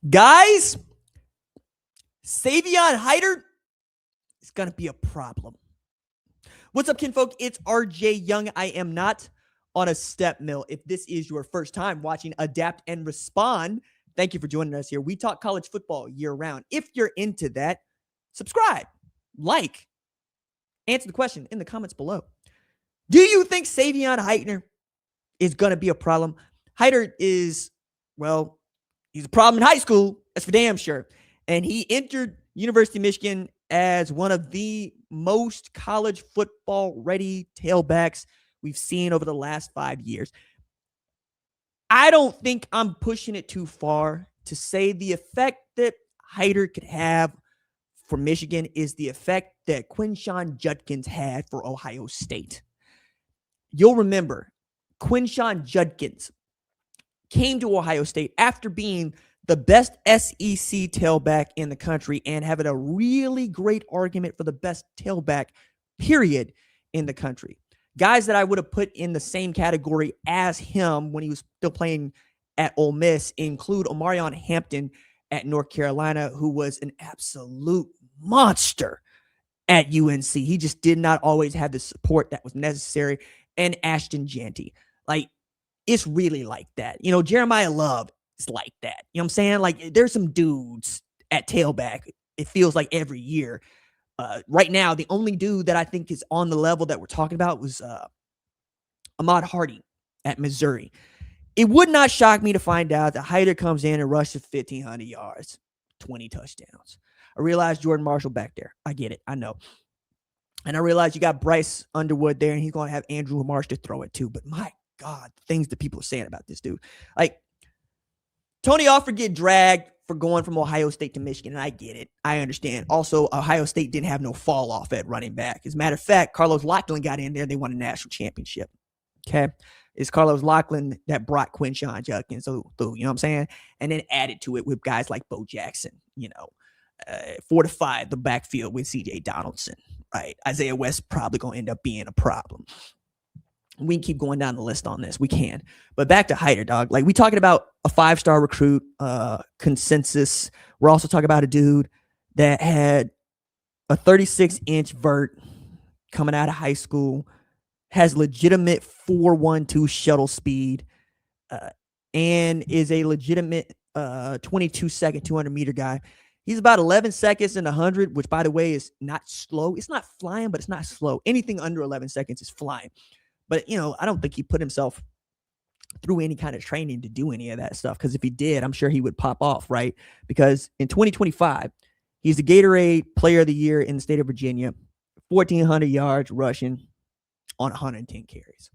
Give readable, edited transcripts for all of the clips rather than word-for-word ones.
Guys, Savon Haidider is going to be a problem. What's up, kinfolk? It's RJ Young. I am not on a step mill. If this is your first time watching Adapt and Respond, thank you for joining us here. We talk college football year-round. If you're into that, subscribe, like, answer the question in the comments below. Do you think Savon Haidider is going to be a problem? Haidider is, well, he's a problem in high school. That's for damn sure. And he entered University of Michigan as one of the most college football ready tailbacks we've seen over the last 5 years. I don't think I'm pushing it too far to say the effect that Haidider could have for Michigan is the effect that Quinshon Judkins had for Ohio State. You'll remember Quinshon Judkins came to Ohio State after being the best SEC tailback in the country and having a really great argument for the best tailback, period, in the country. Guys that I would have put in the same category as him when he was still playing at Ole Miss include Omarion Hampton at North Carolina, who was an absolute monster at UNC. He just did not always have the support that was necessary. And Ashton Jeanty. Like, it's really like that. You know, Jeremiah Love is like that. You know what I'm saying? Like, there's some dudes at tailback, it feels like every year. Right now, the only dude that I think is on the level that we're talking about was Ahmad Hardy at Missouri. It would not shock me to find out that Haidider comes in and rushes 1,500 yards, 20 touchdowns. I realize Jordan Marshall back there. I get it. I know. And I realize you got Bryce Underwood there, and he's going to have Andrew Marsh to throw it to. But my God, things that people are saying about this dude. Like, Tony Alford get dragged for going from Ohio State to Michigan, and I get it. I understand. Also, Ohio State didn't have no fall off at running back. As a matter of fact, Carlos Lachlan got in there. They won a national championship. Okay? It's Carlos Lachlan that brought Quinshon Judkins through, you know what I'm saying? And then added to it with guys like Bo Jackson, you know, fortified the backfield with C.J. Donaldson, right? Isaiah West probably going to end up being a problem. We can keep going down the list on this. We can. But back to Haidider, dog. Like, we talking about a 5-star recruit, consensus. We're also talking about a dude that had a 36-inch vert coming out of high school, has legitimate 4.12 shuttle speed, and is a legitimate 22-second 200-meter guy. He's about 11 seconds in 100, which, by the way, is not slow. It's not flying, but it's not slow. Anything under 11 seconds is flying. But, you know, I don't think he put himself through any kind of training to do any of that stuff, because if he did, I'm sure he would pop off, right? Because in 2025, he's the Gatorade Player of the Year in the state of Virginia, 1,400 yards rushing on 110 carries.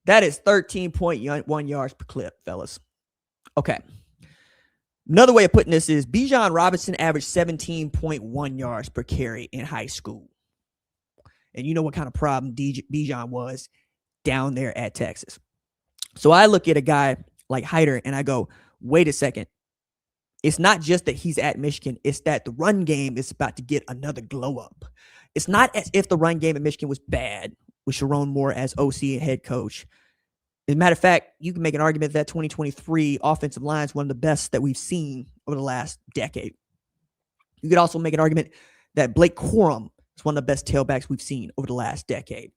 That is 13.1 yards per clip, fellas. Okay. Another way of putting this is Bijan Robinson averaged 17.1 yards per carry in high school. And you know what kind of problem Bijan was down there at Texas. So I look at a guy like Haidider and I go, wait a second. It's not just that he's at Michigan. It's that the run game is about to get another glow up. It's not as if the run game at Michigan was bad with Sharon Moore as OC and head coach. As a matter of fact, you can make an argument that 2023 offensive line is one of the best that we've seen over the last decade. You could also make an argument that Blake Corum is one of the best tailbacks we've seen over the last decade.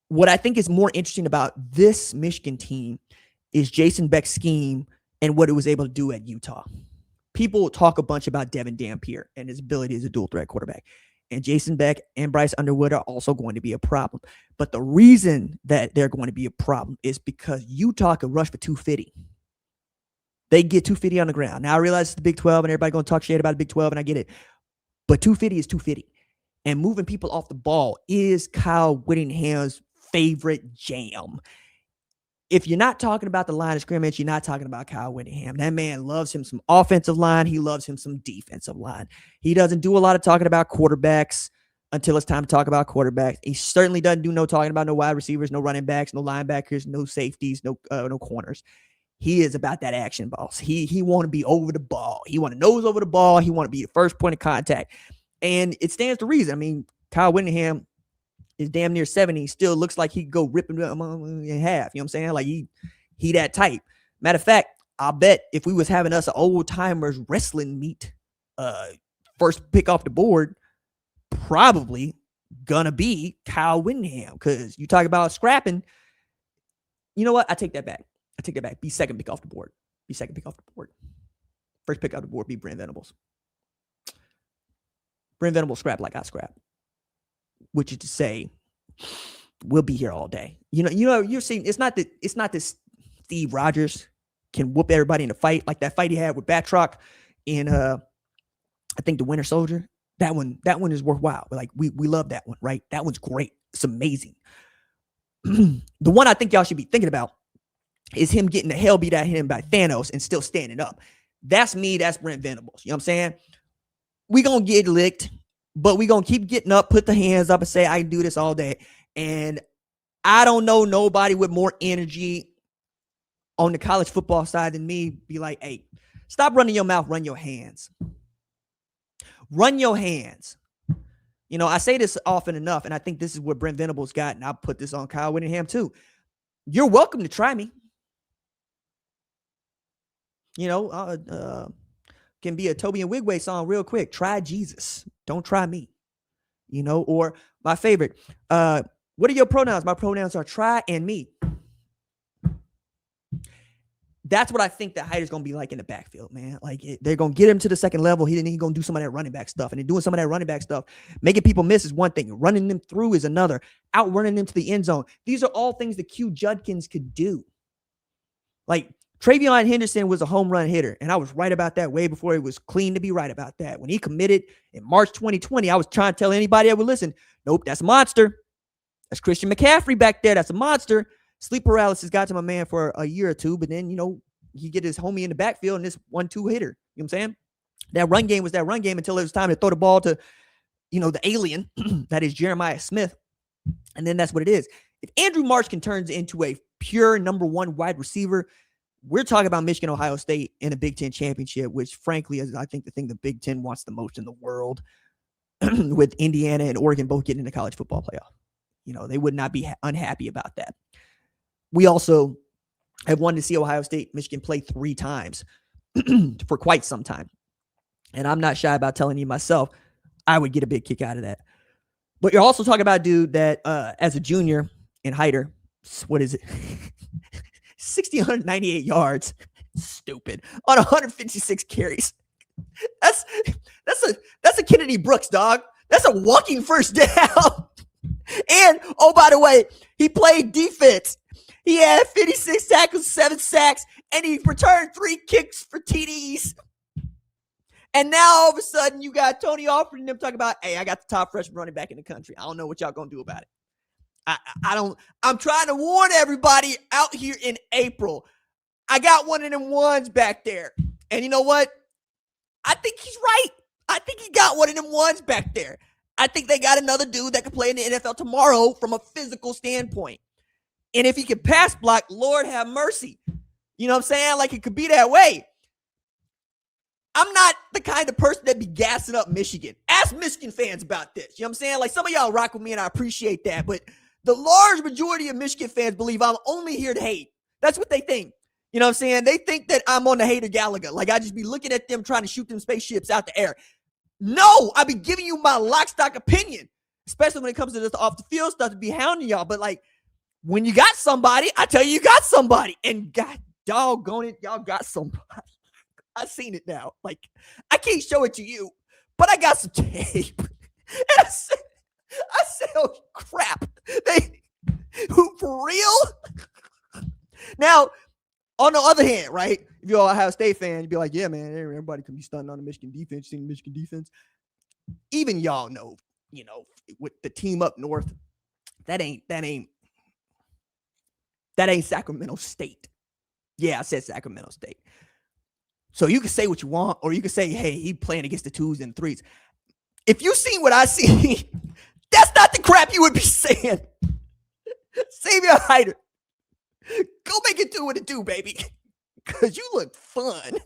What I think is more interesting about this Michigan team is Jason Beck's scheme and what it was able to do at Utah. People talk a bunch about Devin Dampier and his ability as a dual threat quarterback. And Jason Beck and Bryce Underwood are also going to be a problem. But the reason that they're going to be a problem is because Utah can rush for 250. They get 250 on the ground. Now, I realize it's the Big 12 and everybody going to talk shit about the Big 12, and I get it. But 250 is 250. And moving people off the ball is Kyle Whittingham's favorite jam. If you're not talking about the line of scrimmage, you're not talking about Kyle Whittingham. That man loves him some offensive line. He loves him some defensive line. He doesn't do a lot of talking about quarterbacks until it's time to talk about quarterbacks. He certainly doesn't do no talking about no wide receivers, no running backs, no linebackers, no safeties, no corners. He is about that action, boss. He want to be over the ball. He want to nose over the ball. He want to be the first point of contact. And it stands to reason. I mean, Kyle Whittingham is damn near 70. Still looks like he could go ripping in half. You know what I'm saying? Like he that type. Matter of fact, I'll bet if we was having us an old timers wrestling meet, first pick off the board, probably gonna be Kyle Whittingham. Because you talk about scrapping. You know what? I take that back. Be second pick off the board. First pick off the board be Brent Venables. Brent Venables scrap like I scrap. Which is to say, we'll be here all day. You're seeing it's not this Steve Rogers can whoop everybody in a fight like that fight he had with Batroc in I think the Winter Soldier. That one is worthwhile. Like we love that one, right? That one's great. It's amazing. The one I think y'all should be thinking about is him getting the hell beat out of him by Thanos and still standing up. That's me. That's Brent Venables. You know what I'm saying? We gonna get licked, but we gonna keep getting up, put the hands up and say, I can do this all day. And I don't know nobody with more energy on the college football side than me. Be like, hey, stop running your mouth, run your hands. Run your hands. I say this often enough, and I think this is what Brent Venables got, and I'll put this on Kyle Whittingham too. You're welcome to try me. Can be a Toby and Wigway song real quick. Try Jesus. Don't try me. Or my favorite. What are your pronouns? My pronouns are try and me. That's what I think that Hiter's going to be like in the backfield, man. Like, they're going to get him to the second level. He's going to do some of that running back stuff. And then doing some of that running back stuff, making people miss is one thing. Running them through is another. Outrunning them to the end zone. These are all things that Q Judkins could do. Like, Travion Henderson was a home run hitter, and I was right about that way before it was clean to be right about that. When he committed in March 2020, I was trying to tell anybody that would listen, nope, that's a monster. That's Christian McCaffrey back there. That's a monster. Sleep paralysis got to my man for a year or two, but then, he get his homie in the backfield and this 1-2 hitter. You know what I'm saying? That run game was that run game until it was time to throw the ball to, the alien that is Jeremiah Smith. And then that's what it is. If Andrew Marsh can turn into a pure number one wide receiver, we're talking about Michigan, Ohio State in a Big Ten championship, which frankly is, I think, the thing the Big Ten wants the most in the world with Indiana and Oregon both getting in the college football playoff. They would not be unhappy about that. We also have wanted to see Ohio State, Michigan play 3 times for quite some time. And I'm not shy about telling you myself, I would get a big kick out of that. But you're also talking about a dude that as a junior in Hiter, what is it? 1,698 yards. Stupid. On 156 carries. That's a Kennedy Brooks, dog. That's a walking first down. And, oh, by the way, he played defense. He had 56 tackles, 7 sacks, and he returned 3 kicks for TDs. And now all of a sudden you got Tony Alford and them talking about, hey, I got the top freshman running back in the country. I don't know what y'all gonna do about it. I'm trying to warn everybody out here in April. I got one of them ones back there. And you know what? I think he's right. I think he got one of them ones back there. I think they got another dude that can play in the NFL tomorrow from a physical standpoint. And if he can pass block, Lord have mercy. You know what I'm saying? Like, it could be that way. I'm not the kind of person that be gassing up Michigan. Ask Michigan fans about this. You know what I'm saying? Like, some of y'all rock with me, and I appreciate that. But the large majority of Michigan fans believe I'm only here to hate. That's what they think. You know what I'm saying? They think that I'm on the hater Gallagher. Like, I just be looking at them trying to shoot them spaceships out the air. No, I be giving you my lock, stock opinion, especially when it comes to this off the field stuff to be hounding y'all. But, like, when you got somebody, I tell you got somebody. And God doggone it, y'all got somebody. I seen it now. Like, I can't show it to you, but I got some tape. And I said, oh, crap. Who, for real? Now, on the other hand, right, if you're an Ohio State fan, you'd be like, yeah, man, everybody can be stunting on the Michigan defense, seeing the Michigan defense. Even y'all know, with the team up north, that ain't Sacramento State. Yeah, I said Sacramento State. So you can say what you want, or you can say, hey, he playing against the 2s and 3s. If you seen what I see, that's not the crap you would be saying. Savion Hiter, go make it 2 with a 2, baby. Because you look fun.